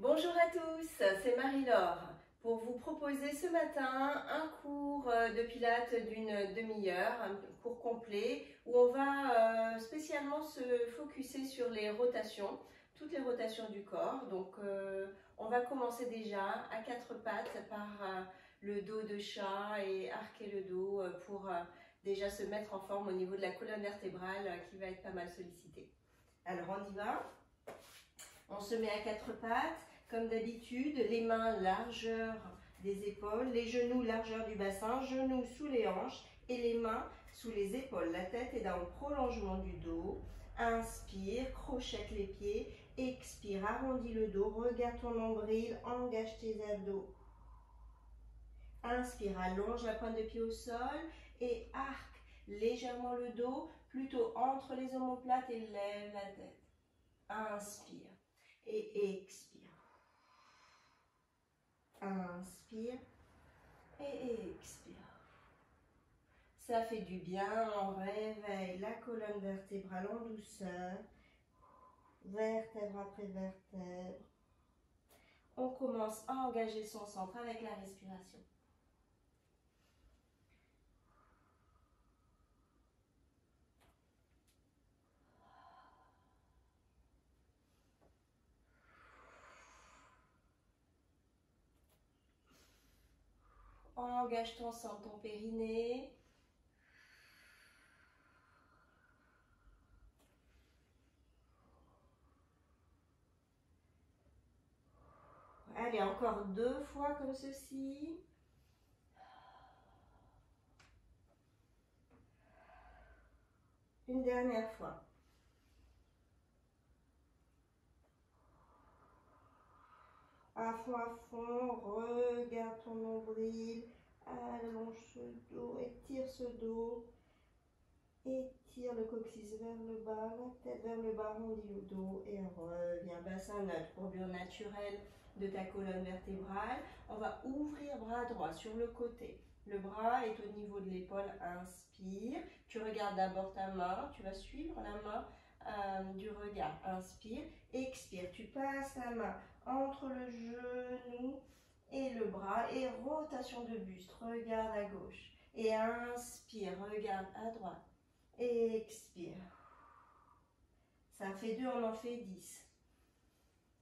Bonjour à tous, c'est Marie-Laure pour vous proposer ce matin un cours de pilates d'une demi-heure, un cours complet où on va spécialement se focuser sur les rotations, toutes les rotations du corps. Donc on va commencer déjà à quatre pattes par le dos de chat et arquer le dos pour déjà se mettre en forme au niveau de la colonne vertébrale qui va être pas mal sollicitée. Alors on y va, on se met à quatre pattes. Comme d'habitude, les mains largeur des épaules, les genoux largeur du bassin, genoux sous les hanches et les mains sous les épaules. La tête est dans le prolongement du dos. Inspire, crochette les pieds. Expire, arrondis le dos, regarde ton nombril, engage tes abdos. Inspire, allonge la pointe de pied au sol et arque légèrement le dos, plutôt entre les omoplates et lève la tête. Inspire et expire. Inspire et expire. Ça fait du bien, on réveille la colonne vertébrale en douceur, vertèbre après vertèbre. On commence à engager son centre avec la respiration. Engage ton centre, ton périnée. Allez, encore 2 fois comme ceci. Une dernière fois. À fond, regarde ton nombril, allonge ce dos, étire ce dos, étire le coccyx vers le bas, la tête vers le bas, arrondis le dos et reviens. Bassin neutre, courbure naturelle de ta colonne vertébrale. On va ouvrir bras droit sur le côté. Le bras est au niveau de l'épaule, inspire. Tu regardes d'abord ta main, tu vas suivre la main du regard. Inspire, expire. Tu passes la main entre le genou et le bras et rotation de buste. Regarde à gauche et inspire, regarde à droite et expire. Ça fait 2, on en fait 10.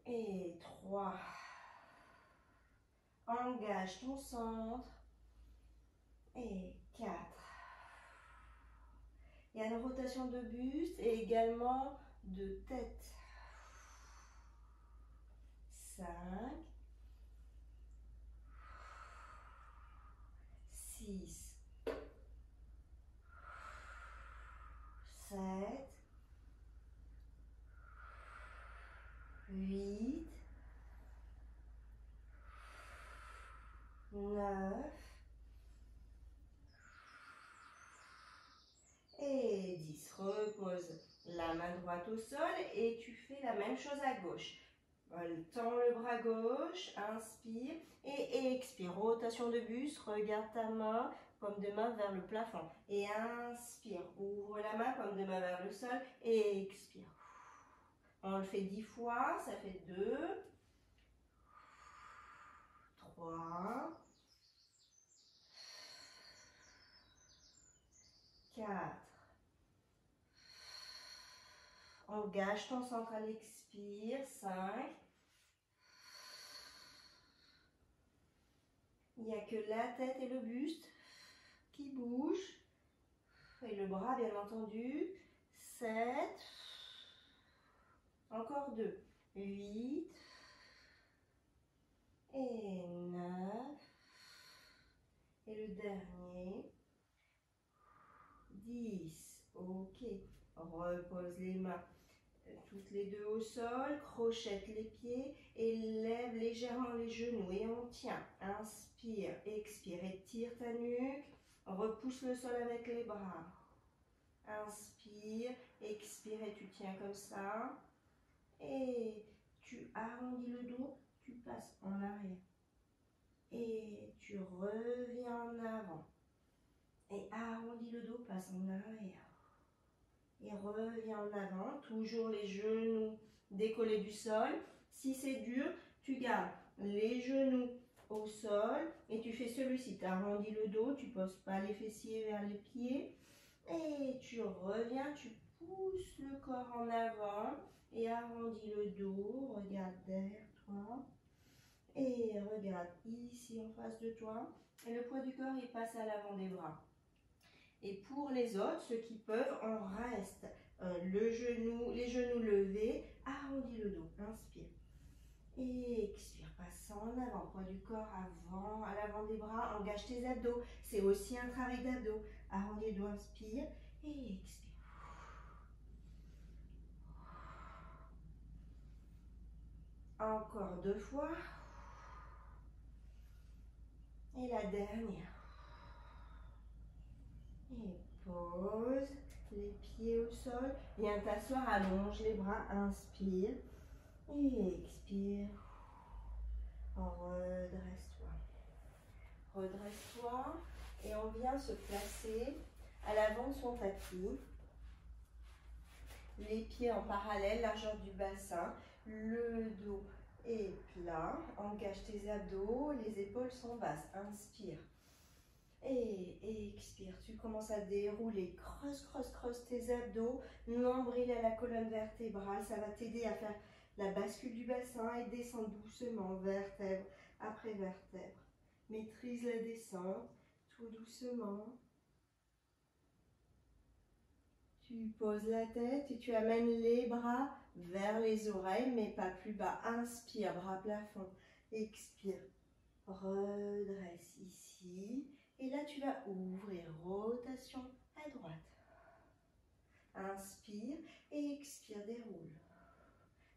Et 3. Engage ton centre. Et 4. Il y a une rotation de buste et également de tête. 5. 6. 7. 8. 9. Et 10. Repose la main droite au sol et tu fais la même chose à gauche. Tends le bras gauche, inspire et expire. Rotation de buste, regarde ta main, paume de main vers le plafond. Et inspire, ouvre la main, paume de main vers le sol et expire. On le fait 10 fois, ça fait 2, 3, 4. Engage ton centre à l'expire, 5. Il n'y a que la tête et le buste qui bougent. Et le bras, bien entendu. 7. Encore 2. 8. Et 9. Et le dernier. 10. Ok. Repose les mains toutes les deux au sol. Crochette les pieds et lève légèrement les genoux. Et on tient. Inspire, expire, étire ta nuque. Repousse le sol avec les bras. Inspire, expire et tu tiens comme ça. Et tu arrondis le dos, tu passes en arrière. Et tu reviens en avant. Et arrondis le dos, passe en arrière. Et reviens en avant, toujours les genoux décollés du sol. Si c'est dur, Tu gardes les genoux au sol et tu fais celui-ci. Tu arrondis le dos, tu ne poses pas les fessiers vers les pieds. Et tu reviens, tu pousses le corps en avant et arrondis le dos. Regarde derrière toi. Et regarde ici en face de toi. Et le poids du corps, il passe à l'avant des bras. Et pour les autres, ceux qui peuvent, on reste les genoux levés, arrondis le dos. Inspire. Et expire, passe en avant, poids du corps avant, à l'avant des bras, engage tes abdos. C'est aussi un travail d'abdos. Arrondis le dos, inspire et expire. Encore 2 fois. Et la dernière. Et pose les pieds au sol. Viens t'asseoir, allonge les bras, inspire et expire. Redresse-toi. Redresse-toi et on vient se placer à l'avant de son tapis. Les pieds en parallèle, largeur du bassin. Le dos est plat. Engage tes abdos, les épaules sont basses. Inspire. Et expire. Tu commences à dérouler. Creuse tes abdos. Nombril à la colonne vertébrale. Ça va t'aider à faire la bascule du bassin et descendre doucement, vertèbre après vertèbre. Maîtrise la descente, tout doucement. Tu poses la tête et tu amènes les bras vers les oreilles, mais pas plus bas. Inspire, bras plafond. Expire. Redresse ici. Et là, tu vas ouvrir. Rotation à droite. Inspire et expire, déroule.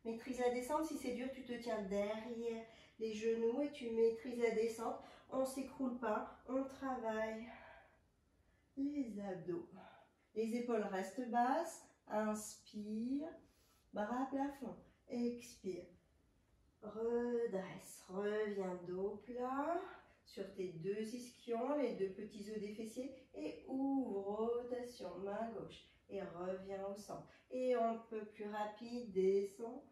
Maîtrise la descente. Si c'est dur, tu te tiens derrière les genoux et tu maîtrises la descente. On ne s'écroule pas, on travaille les abdos. Les épaules restent basses. Inspire, bras plafond. Expire. Redresse. Reviens dos plat sur tes 2 ischions, les 2 petits os des fessiers. Et ouvre, rotation, main gauche. Et reviens au centre. Et un peu plus rapide, descend.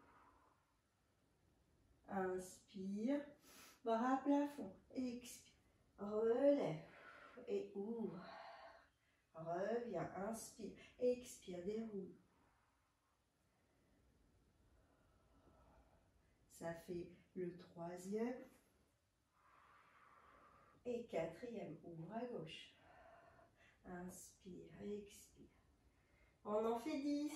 Inspire, bras plafond. Expire. Relève et ouvre. Reviens, inspire, expire, déroule. Ça fait le 3e. Et 4e, ouvre à gauche. Inspire, expire. On en fait 10.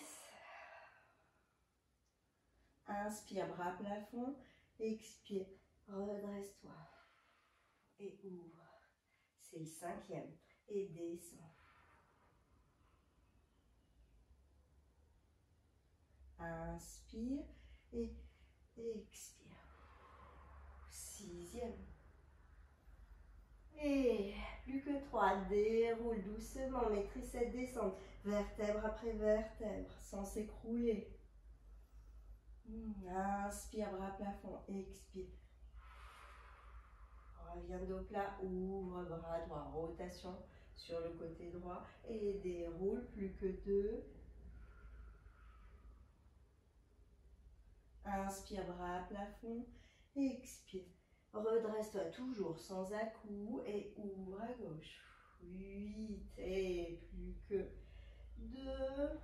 Inspire, bras plafond. Expire, redresse-toi. Et ouvre. C'est le 5e. Et descends. Inspire et expire. 6e. Et plus que 3. Déroule doucement. Maîtrise cette descente. Vertèbre après vertèbre. Sans s'écrouler. Inspire, bras plafond. Expire. Reviens dos plat. Ouvre bras droit. Rotation sur le côté droit. Et déroule. Plus que 2. Inspire, bras à plafond. Expire. Redresse-toi toujours sans à-coups et ouvre à gauche. 8 et plus que 2.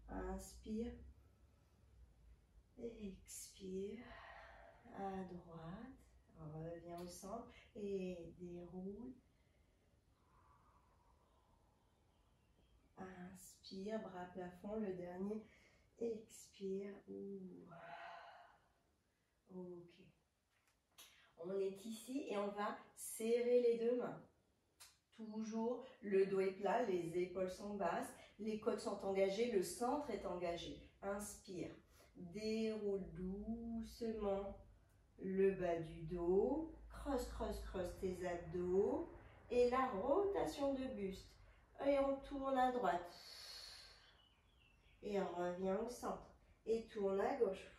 Inspire. Expire. À droite. Reviens au centre et déroule. Inspire, bras plafond, le dernier. Expire, ouvre. Ok. On est ici et on va serrer les 2 mains. Toujours, le dos est plat, les épaules sont basses, les côtes sont engagées, le centre est engagé. Inspire, déroule doucement le bas du dos. Creuse tes abdos. Et la rotation de buste. Et on tourne à droite. Et on revient au centre. Et tourne à gauche.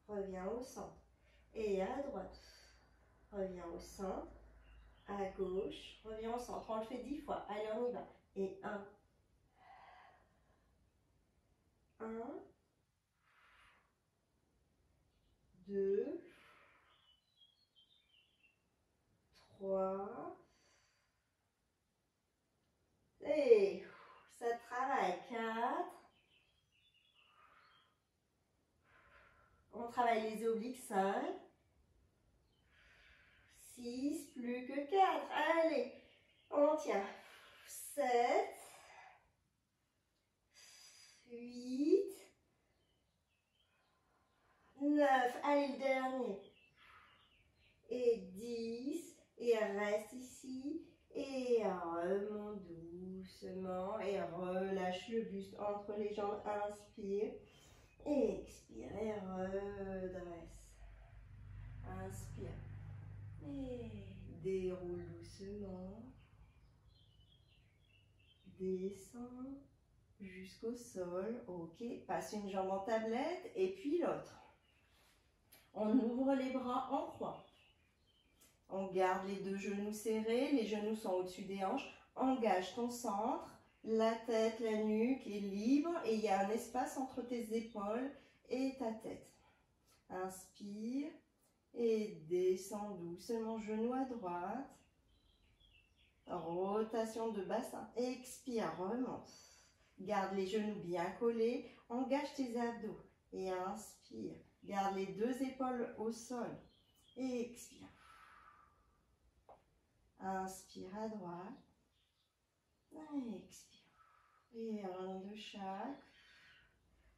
Reviens au centre. Et à droite. Reviens au centre. À gauche. Reviens au centre. On le fait 10 fois. Allez, on y va. Et 1. 1. travaille les obliques. 5, 6, plus que 4. Allez, on tient. 7, 8, 9. Allez, le dernier. Et 10. Et reste ici. Et remonte doucement. Et relâche le buste entre les jambes. Inspire. Expire et redresse. Inspire. Et déroule doucement. Descends jusqu'au sol. Ok. Passe une jambe en tablette et puis l'autre. On ouvre les bras en croix. On garde les deux genoux serrés. Les genoux sont au-dessus des hanches. Engage ton centre. La tête, la nuque est libre et il y a un espace entre tes épaules et ta tête. Inspire et descends doucement, genou à droite. Rotation de bassin. Expire, remonte. Garde les genoux bien collés. Engage tes abdos et inspire. Garde les deux épaules au sol. Et expire. Inspire à droite. Expire. Et un de chaque.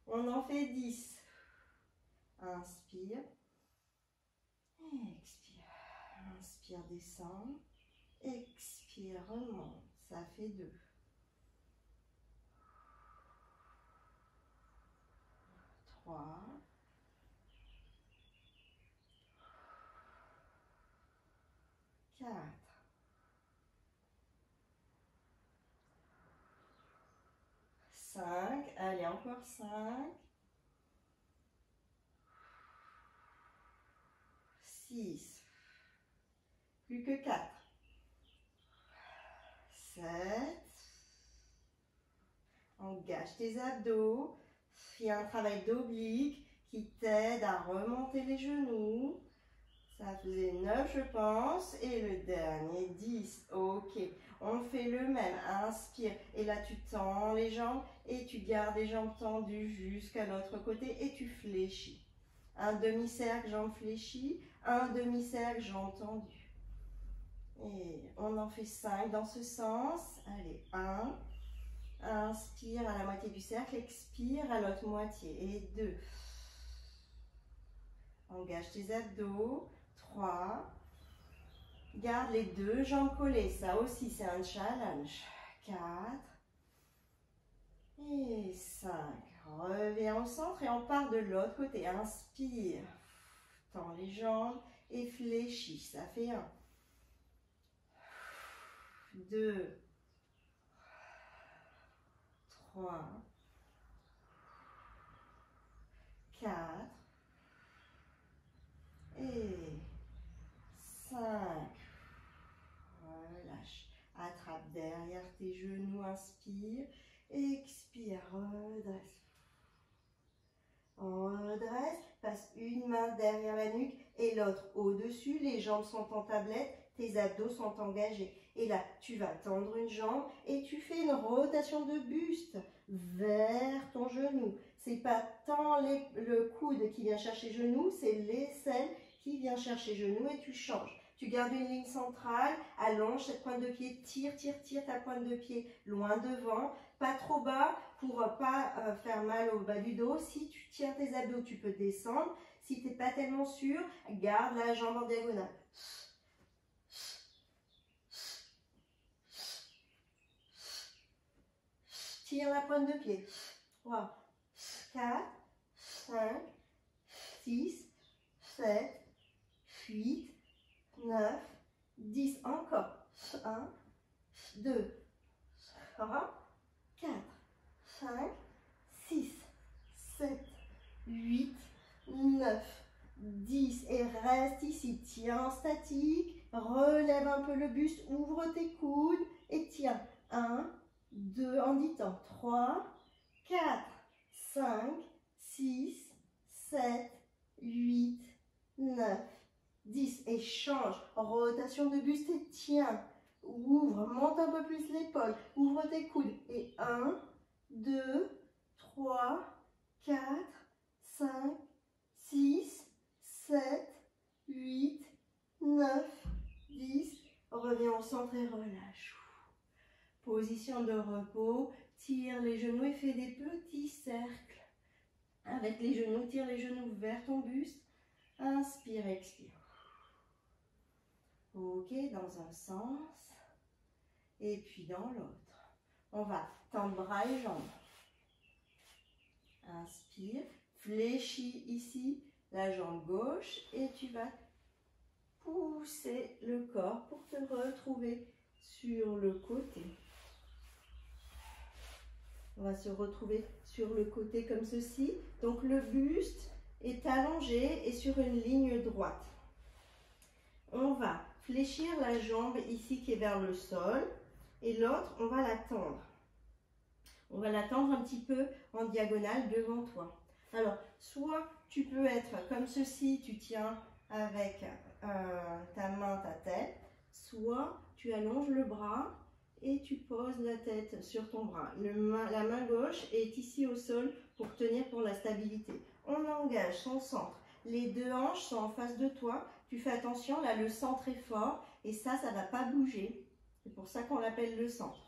On en fait 10. Inspire. Expire. Inspire, descend. Expire, remonte. Ça fait 2. 3. 4. 5. Allez, encore 5. 6. Plus que 4. 7. Engage tes abdos. Il y a un travail d'oblique qui t'aide à remonter les genoux. Ça faisait 9, je pense. Et le dernier, 10. Ok. On fait le même. Inspire. Et là, tu tends les jambes et tu gardes les jambes tendues jusqu'à l'autre côté et tu fléchis. Un demi-cercle, jambes fléchies. Un demi-cercle, jambes tendues. Et on en fait 5 dans ce sens. Allez, 1. Inspire à la moitié du cercle. Expire à l'autre moitié. Et 2. Engage tes abdos. 3. Garde les deux jambes collées. Ça aussi, c'est un challenge. 4. Et 5. Reviens au centre et on part de l'autre côté. Inspire. Tends les jambes et fléchis. Ça fait 1. 2. 3. 4. Et 5. Relâche. Attrape derrière tes genoux. Inspire. Expire. Redresse. Redresse. Passe une main derrière la nuque et l'autre au-dessus. Les jambes sont en tablette. Tes abdos sont engagés. Et là, tu vas tendre une jambe et tu fais une rotation de buste vers ton genou. C'est pas tant le coude qui vient chercher genou, c'est l'aisselle qui vient chercher genou et tu changes. Tu gardes une ligne centrale, allonge cette pointe de pied, tire ta pointe de pied loin devant, pas trop bas pour pas faire mal au bas du dos. Si tu tiens tes abdos, tu peux descendre. Si tu n'es pas tellement sûr, garde la jambe en diagonale. Tire la pointe de pied. 3, 4, 5, 6, 7, 8, 9, 10. Encore. 1, 2, 3, 4, 5, 6, 7, 8, 9, 10. Et reste ici. Tiens en statique. Relève un peu le buste. Ouvre tes coudes. Et tiens. 1, 2, en 10 temps. 3, 4, 5, 6, 7, 8, 9, 10. Et change. Rotation de buste et tiens. Ouvre, monte un peu plus l'épaule. Ouvre tes coudes. Et 1, 2, 3, 4, 5, 6, 7, 8, 9, 10. Reviens au centre et relâche. Position de repos. Tire les genoux et fais des petits cercles. Avec les genoux, tire les genoux vers ton buste. Inspire, expire. Ok, dans un sens. Et puis dans l'autre. On va tendre bras et jambes. Inspire. Fléchis ici la jambe gauche. Et tu vas pousser le corps pour te retrouver sur le côté. On va se retrouver sur le côté comme ceci. Donc le buste est allongé et sur une ligne droite. On va fléchir la jambe ici qui est vers le sol et l'autre, on va la tendre. On va la tendre un petit peu en diagonale devant toi. Alors, soit tu peux être comme ceci, tu tiens avec ta main, ta tête, soit tu allonges le bras et tu poses la tête sur ton bras. La main gauche est ici au sol pour tenir pour la stabilité. On engage son centre. Les deux hanches sont en face de toi. Tu fais attention, là le centre est fort et ça ne va pas bouger. C'est pour ça qu'on l'appelle le centre.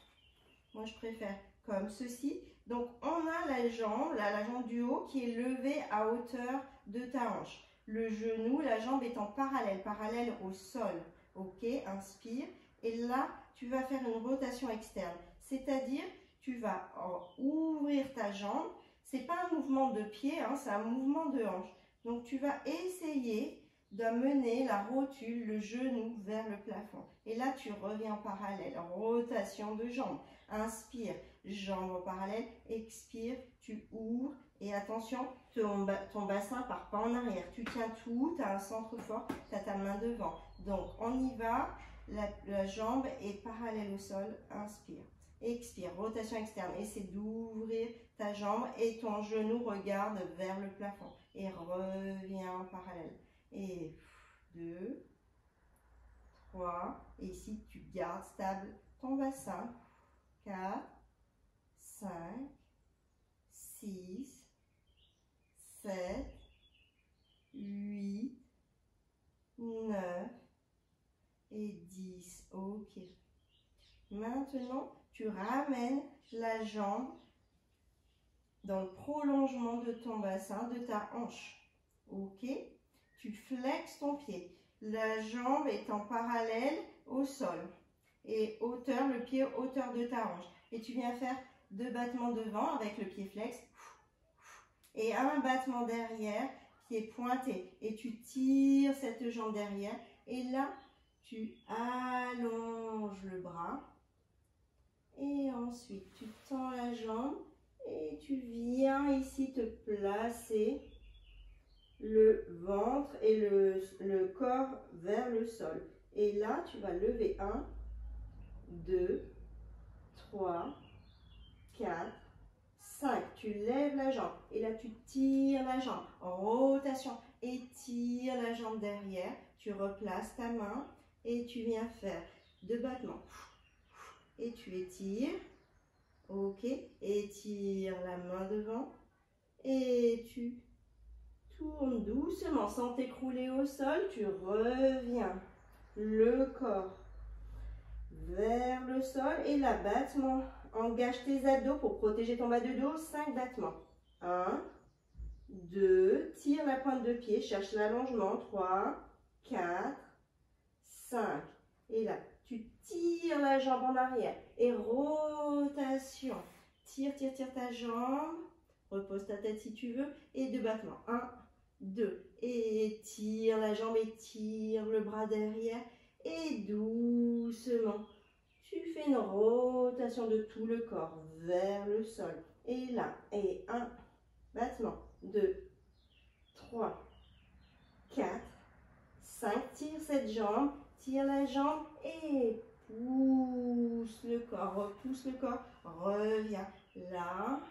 Moi je préfère comme ceci. Donc on a la jambe du haut qui est levée à hauteur de ta hanche. Le genou, la jambe est en parallèle au sol. Ok, inspire. Et là, tu vas faire une rotation externe. C'est-à-dire, tu vas ouvrir ta jambe. Ce n'est pas un mouvement de pied, hein, c'est un mouvement de hanche. Donc tu vas essayer d'amener la rotule, le genou vers le plafond. Et là, tu reviens en parallèle. Rotation de jambe. Inspire, jambe en parallèle. Expire, tu ouvres. Et attention, ton bassin ne part pas en arrière. Tu tiens tout, tu as un centre fort, tu as ta main devant. Donc, on y va. La jambe est parallèle au sol. Inspire. Expire, rotation externe. Essaie d'ouvrir ta jambe et ton genou regarde vers le plafond. Et reviens en parallèle. Et 2, 3. Et ici, tu gardes stable ton bassin. 4, 5, 6, 7, 8, 9 et 10. Ok. Maintenant, tu ramènes la jambe dans le prolongement de ton bassin, de ta hanche. Ok. Tu flexes ton pied. La jambe est en parallèle au sol. Et hauteur, le pied hauteur de ta hanche. Et tu viens faire 2 battements devant avec le pied flex. Et un battement derrière qui est pointé. Et tu tires cette jambe derrière. Et là, tu allonges le bras. Et ensuite, tu tends la jambe. Et tu viens ici te placer le ventre et le corps vers le sol. Et là, tu vas lever 1, 2, 3, 4, 5. Tu lèves la jambe. Et là, tu tires la jambe. En rotation. Étire la jambe derrière. Tu replaces ta main. Et tu viens faire 2 battements. Et tu étires. Ok. Étire la main devant. Et tu tournes doucement sans t'écrouler au sol. Tu reviens. Le corps vers le sol. Et là, battement. Engage tes abdos pour protéger ton bas de dos. 5 battements. 1, 2, tire la pointe de pied, cherche l'allongement. 3, 4, 5. Et là, tu tires la jambe en arrière. Et rotation. Tire, tire, tire ta jambe. Repose ta tête si tu veux. Et 2 battements. 1, 2. Et tire la jambe, étire le bras derrière. Et doucement. Tu fais une rotation de tout le corps vers le sol. Et là, et 1, battement, 2, 3, 4, 5. Tire cette jambe, tire la jambe et pousse le corps, repousse le corps, reviens là,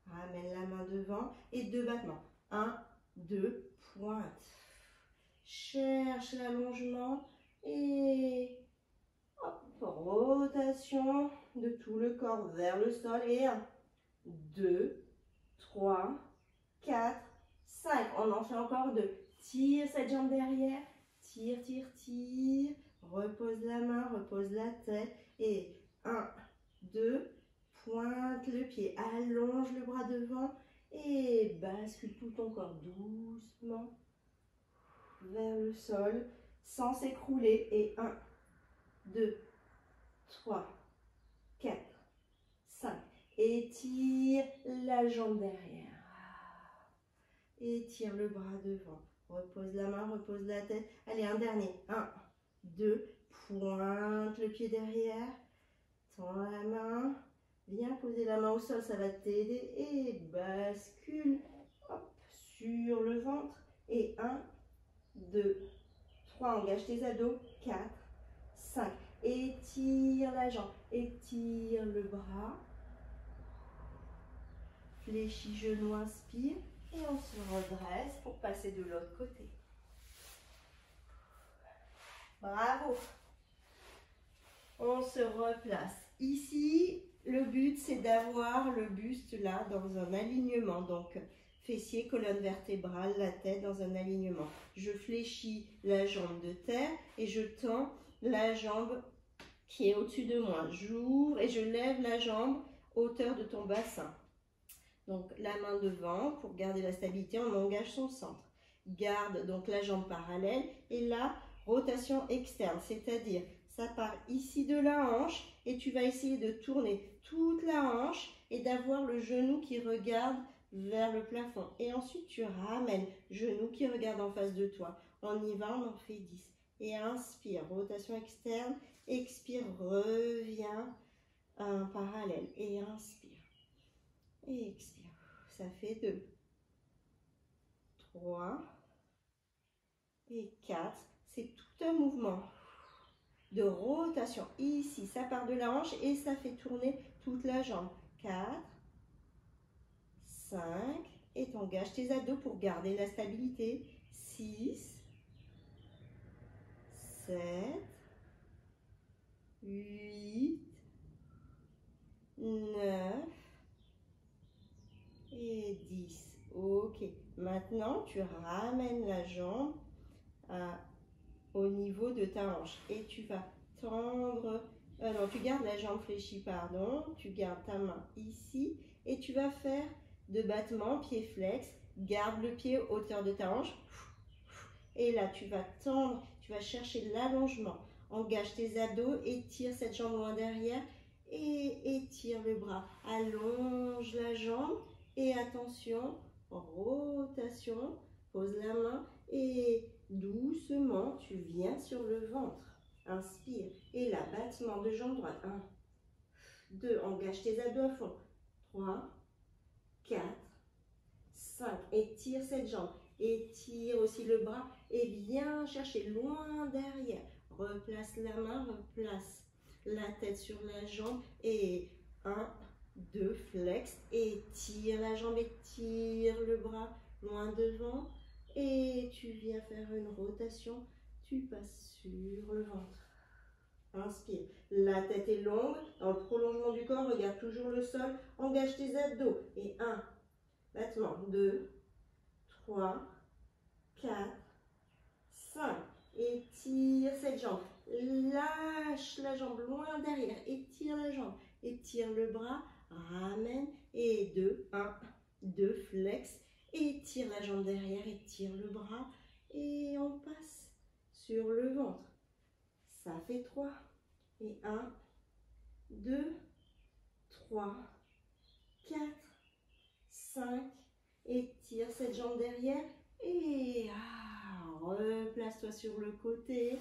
ramène la main devant et 2 battements. 1, 2, pointe. Cherche l'allongement et rotation de tout le corps vers le sol. Et 1, 2, 3, 4, 5. On en fait encore 2. Tire cette jambe derrière. Tire, tire, tire. Repose la main, repose la tête. Et 1, 2. Pointe le pied. Allonge le bras devant. Et bascule tout ton corps doucement vers le sol sans s'écrouler. Et 1, 2, 3, 4, 5. Étire la jambe derrière. Étire le bras devant. Repose la main, repose la tête. Allez, un dernier. 1, 2. Pointe le pied derrière. Tends la main. Viens poser la main au sol, ça va t'aider. Et bascule. Hop, sur le ventre. Et 1, 2, 3. Engage tes abdos. 4, 5. Étire la jambe. Étire le bras. Fléchis genou, inspire. Et on se redresse pour passer de l'autre côté. Bravo. On se replace. Ici, le but, c'est d'avoir le buste là dans un alignement. Donc, fessiers, colonne vertébrale, la tête dans un alignement. Je fléchis la jambe de terre et je tends la jambe qui est au-dessus de moi. J'ouvre et je lève la jambe hauteur de ton bassin. Donc, la main devant, pour garder la stabilité, on engage son centre. Garde donc la jambe parallèle et là, rotation externe, c'est-à-dire, ça part ici de la hanche et tu vas essayer de tourner toute la hanche et d'avoir le genou qui regarde vers le plafond. Et ensuite, tu ramènes genou qui regarde en face de toi. On y va, on en fait 10. Et inspire, rotation externe, expire, reviens, un parallèle et inspire. Et expire. Ça fait 2, 3 et 4. C'est tout un mouvement de rotation. Ici, ça part de la hanche et ça fait tourner toute la jambe. 4, 5. Et t'engages tes abdos pour garder la stabilité. 6, 7, 8, 9 et 10. Ok. Maintenant, tu ramènes la jambe au niveau de ta hanche. Et tu vas tendre... non, tu gardes la jambe fléchie, pardon. Tu gardes ta main ici. Et tu vas faire de battements, pied flex. Garde le pied hauteur de ta hanche. Et là, tu vas tendre. Tu vas chercher l'allongement. Engage tes abdos. Étire cette jambe loin derrière. Et étire le bras. Allonge la jambe. Et attention, rotation, pose la main et doucement, tu viens sur le ventre. Inspire. Et là, battement de jambe droite. 1, 2, engage tes abdos à fond. 3, 4, 5. Étire cette jambe. Étire aussi le bras et viens chercher loin derrière. Replace la main, replace la tête sur la jambe et 1, 2, flex, étire la jambe, étire le bras loin devant et tu viens faire une rotation, tu passes sur le ventre. Inspire, la tête est longue, dans le prolongement du corps, regarde toujours le sol, engage tes abdos et 1, battement, 2, 3, 4, 5, étire cette jambe, lâche la jambe loin derrière, étire la jambe, étire le bras, ramène et 2, 1, 2, flex, étire la jambe derrière, étire le bras et on passe sur le ventre. Ça fait 3 et 1, 2, 3, 4, 5, étire cette jambe derrière et replace-toi sur le côté,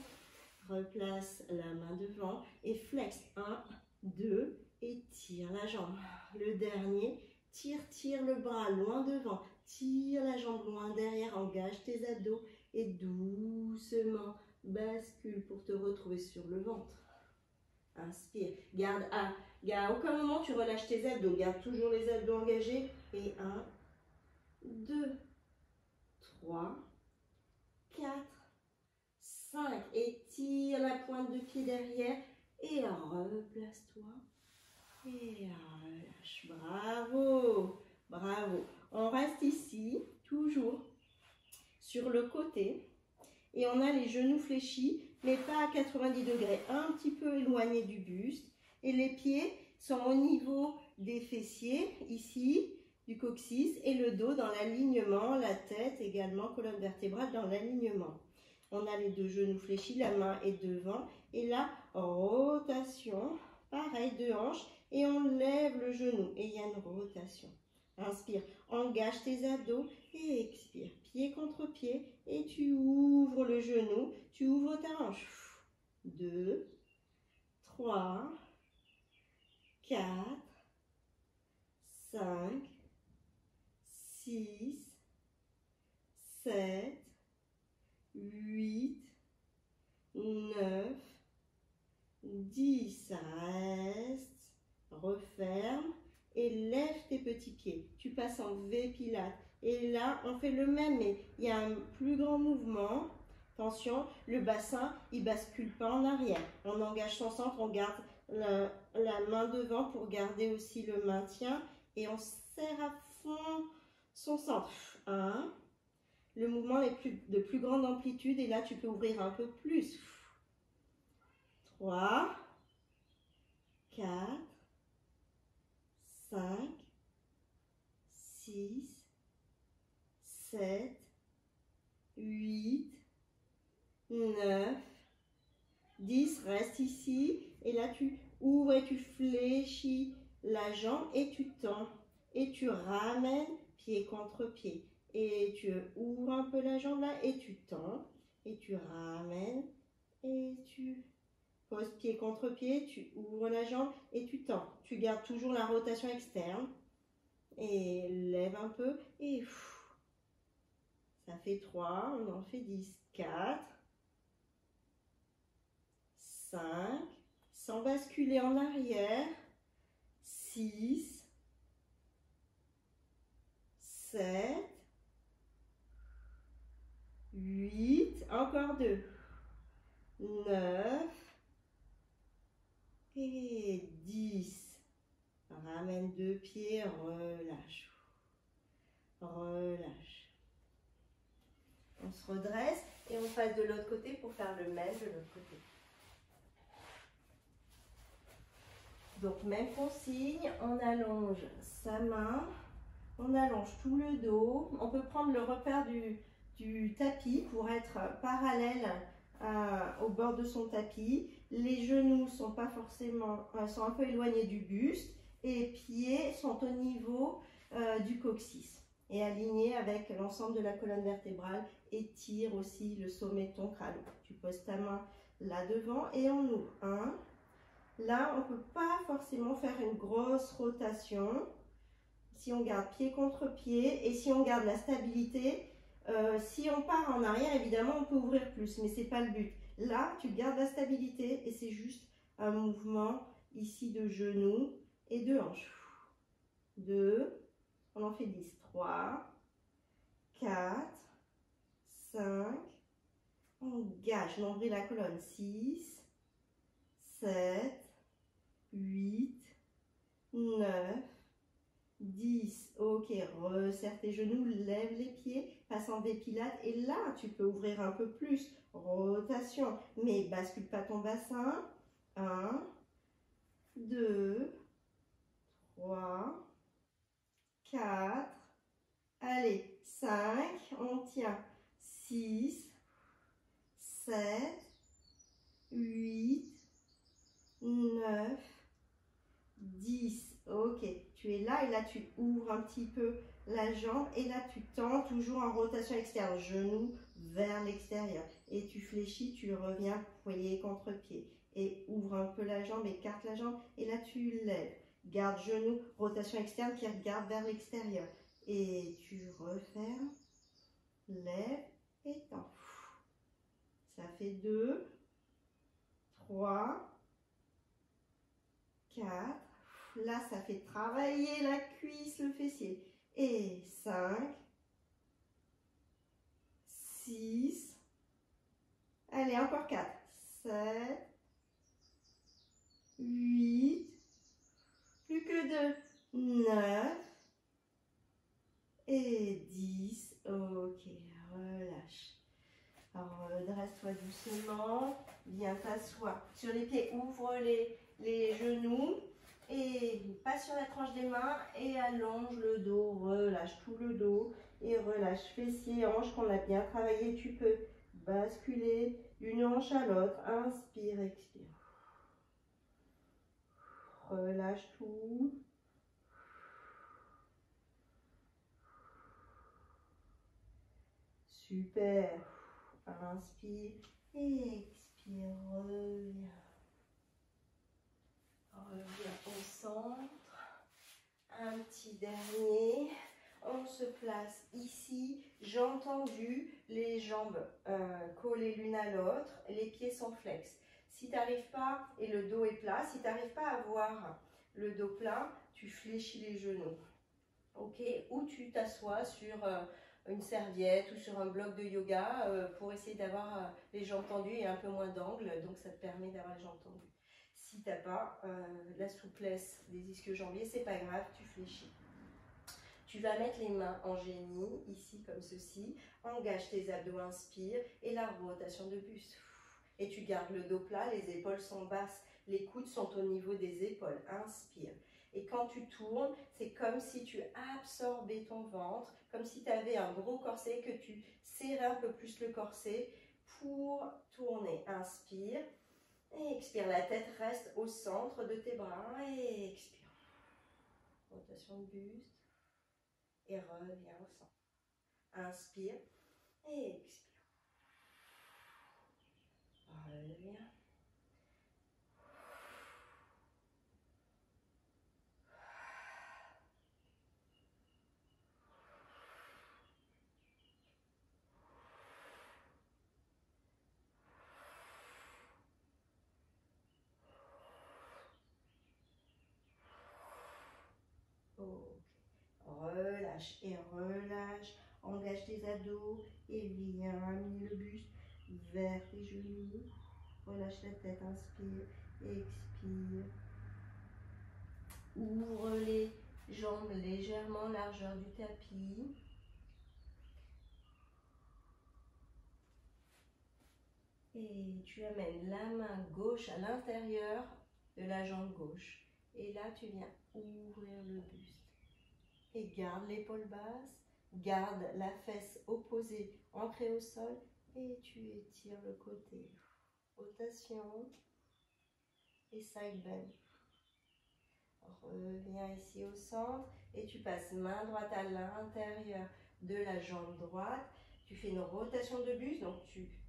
replace la main devant et flex 1, 2, étire la jambe. Le dernier, tire le bras loin devant, tire la jambe loin derrière, engage tes abdos et doucement bascule pour te retrouver sur le ventre. Inspire, garde à aucun moment tu relâches tes abdos, garde toujours les abdos engagés et 1, 2, 3, 4, 5, étire la pointe de pied derrière et replace-toi et relâche, bravo, Bravo. On reste ici, toujours sur le côté. Et on a les genoux fléchis, mais pas à 90 degrés, un petit peu éloignés du buste. Et les pieds sont au niveau des fessiers, ici, du coccyx, et le dos dans l'alignement, la tête également, colonne vertébrale dans l'alignement. On a les deux genoux fléchis, la main est devant, et la rotation, pareil, de hanches, et on lève le genou, et il y a une rotation. Inspire, engage tes abdos, et expire, pied contre pied, et tu ouvres le genou, tu ouvres ta hanche. 2, 3, 4, 5, 6, 7, 8, 9, 10. Reste, referme et lève tes petits pieds. Tu passes en V Pilates. Et là, on fait le même, mais il y a un plus grand mouvement. Attention, le bassin, il bascule pas en arrière. On engage son centre, on garde la main devant pour garder aussi le maintien. Et on serre à fond son centre. 1. Le mouvement est de plus grande amplitude et là, tu peux ouvrir un peu plus. 3, 4, 5, 6, 7, 8, 9, 10. Reste ici. Et là, tu ouvres et tu fléchis la jambe et tu tends. Et tu ramènes pied contre pied. Et tu ouvres un peu la jambe là et tu tends. Et tu ramènes et tu poses pied contre pied. Tu ouvres la jambe et tu tends. Tu gardes toujours la rotation externe. Et lève un peu et ça fait 3, on en fait 10, 4, 5, sans basculer en arrière, 6, 7, 8, encore 2, 9 et 10. Ramène deux pieds, relâche. Relâche. On se redresse et on passe de l'autre côté pour faire le même de l'autre côté. Donc même consigne, on allonge sa main, on allonge tout le dos. On peut prendre le repère du tapis pour être parallèle au bord de son tapis. Les genoux sont pas forcément, sont un peu éloignés du buste et les pieds sont au niveau du coccyx et alignés avec l'ensemble de la colonne vertébrale. Étire aussi le sommet de ton crâne. Tu poses ta main là devant et on ouvre. 1. Là, on ne peut pas forcément faire une grosse rotation. Si on garde pied contre pied et si on garde la stabilité, si on part en arrière, évidemment, on peut ouvrir plus, mais ce n'est pas le but. Là, tu gardes la stabilité et c'est juste un mouvement ici de genou et de hanche. 2, on en fait 10. 3, 4, 5, on gage, nombril la colonne. 6, 7, 8, 9, 10. Ok, resserre tes genoux, lève les pieds, passe en V Pilates et là, tu peux ouvrir un peu plus. Rotation, mais bascule pas ton bassin. 1, 2, 3, 4, allez, 5, on tient. 6, 7, 8, 9, 10. Ok, tu es là et là tu ouvres un petit peu la jambe et là tu tends toujours en rotation externe, genou vers l'extérieur et tu fléchis, tu reviens pied contre pied et ouvre un peu la jambe, écarte la jambe et là tu lèves, garde genou, rotation externe qui regarde vers l'extérieur et tu refermes, lève et tends. Ça fait 2, 3, 4, là ça fait travailler la cuisse, le fessier, et 5, 6, allez encore 4, 7, 8, plus que 2, 9, et 10. Ok, relâche. Alors, dresse-toi doucement, viens t'asseoir sur les pieds, ouvre les genoux et passe sur la tranche des mains et allonge le dos, relâche tout le dos et relâche fessiers, hanches qu'on a bien travaillé. Tu peux basculer d'une hanche à l'autre, inspire, expire. Relâche tout. Super. Inspire et expire. Reviens. Reviens au centre. Un petit dernier. On se place ici. Jambes tendues, les jambes collées l'une à l'autre. Les pieds sont flex. Si tu n'arrives pas, et le dos est plat, si tu n'arrives pas à avoir le dos plat, tu fléchis les genoux. Ok, ou tu t'assois sur une serviette ou sur un bloc de yoga pour essayer d'avoir les jambes tendues et un peu moins d'angle, donc ça te permet d'avoir les jambes tendues. Si tu n'as pas la souplesse des ischio-jambiers, c'est pas grave, tu fléchis. Tu vas mettre les mains en génie, ici comme ceci, engage tes abdos, inspire, et la rotation de buste. Et tu gardes le dos plat, les épaules sont basses, les coudes sont au niveau des épaules, inspire. Et quand tu tournes, c'est comme si tu absorbais ton ventre, comme si tu avais un gros corset, que tu serrais un peu plus le corset pour tourner. Inspire et expire. La tête reste au centre de tes bras et expire. Rotation de buste et reviens au centre. Inspire et expire. Reviens. Relâche et relâche. Engage tes abdos et viens amener le buste vers tes genoux. Relâche la tête, inspire, expire. Ouvre les jambes légèrement, largeur du tapis. Et tu amènes la main gauche à l'intérieur de la jambe gauche. Et là, tu viens ouvrir le buste. Et garde l'épaule basse, garde la fesse opposée ancrée au sol et tu étires le côté. Rotation et side bend. Reviens ici au centre et tu passes main droite à l'intérieur de la jambe droite. Tu fais une rotation de buste, donc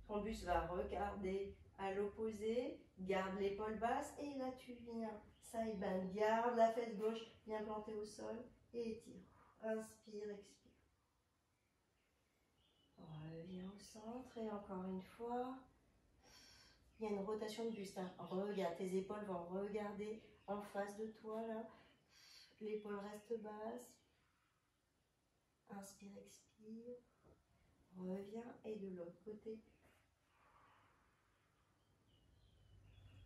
ton buste va regarder à l'opposé, garde l'épaule basse et là tu viens side bend, garde la fesse gauche bien plantée au sol et étire. Inspire, expire. Reviens au centre et encore une fois. Il y a une rotation de buste. Hein. Regarde, tes épaules vont regarder en face de toi là. L'épaule reste basse. Inspire, expire. Reviens et de l'autre côté.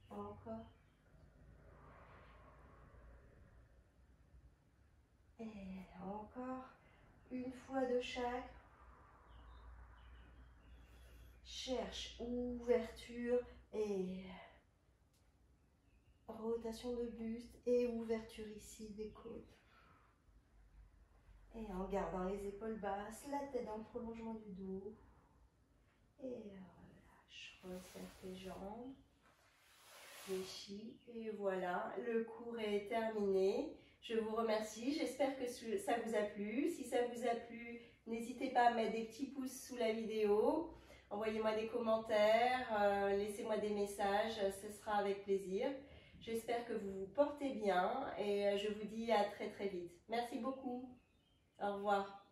Encore. Et encore. Une fois de chaque. Cherche ouverture et rotation de buste et ouverture ici des côtes. Et en gardant les épaules basses, la tête dans le prolongement du dos. Et relâche, resserre tes jambes. Fléchis. Et voilà, le cours est terminé. Je vous remercie. J'espère que ça vous a plu. Si ça vous a plu, n'hésitez pas à mettre des petits pouces sous la vidéo. Envoyez-moi des commentaires, laissez-moi des messages, ce sera avec plaisir. J'espère que vous vous portez bien et je vous dis à très très vite. Merci beaucoup. Au revoir.